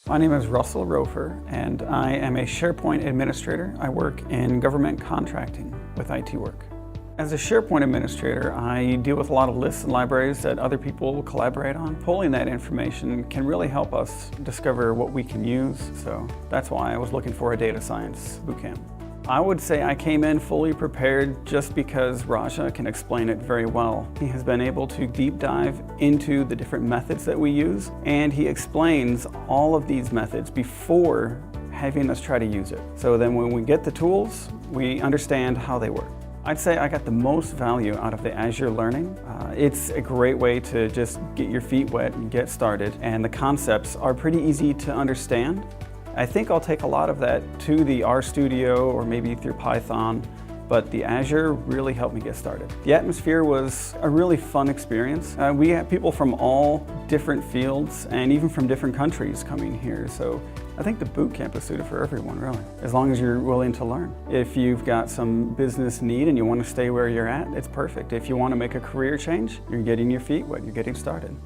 My name is Russell Rofer, and I am a SharePoint Administrator. I work in government contracting with IT work. As a SharePoint Administrator, I deal with a lot of lists and libraries that other people collaborate on. Pulling that information can really help us discover what we can use, so that's why I was looking for a data science bootcamp. I would say I came in fully prepared just because Raja can explain it very well. He has been able to deep dive into the different methods that we use, and he explains all of these methods before having us try to use it. So then when we get the tools, we understand how they work. I'd say I got the most value out of the Azure learning. It's a great way to just get your feet wet and get started, and the concepts are pretty easy to understand. I think I'll take a lot of that to the RStudio or maybe through Python, but the Azure really helped me get started. The atmosphere was a really fun experience. We had people from all different fields and even from different countries coming here, so I think the bootcamp is suited for everyone, really, as long as you're willing to learn. If you've got some business need and you want to stay where you're at, it's perfect. If you want to make a career change, you're getting your feet wet, you're getting started.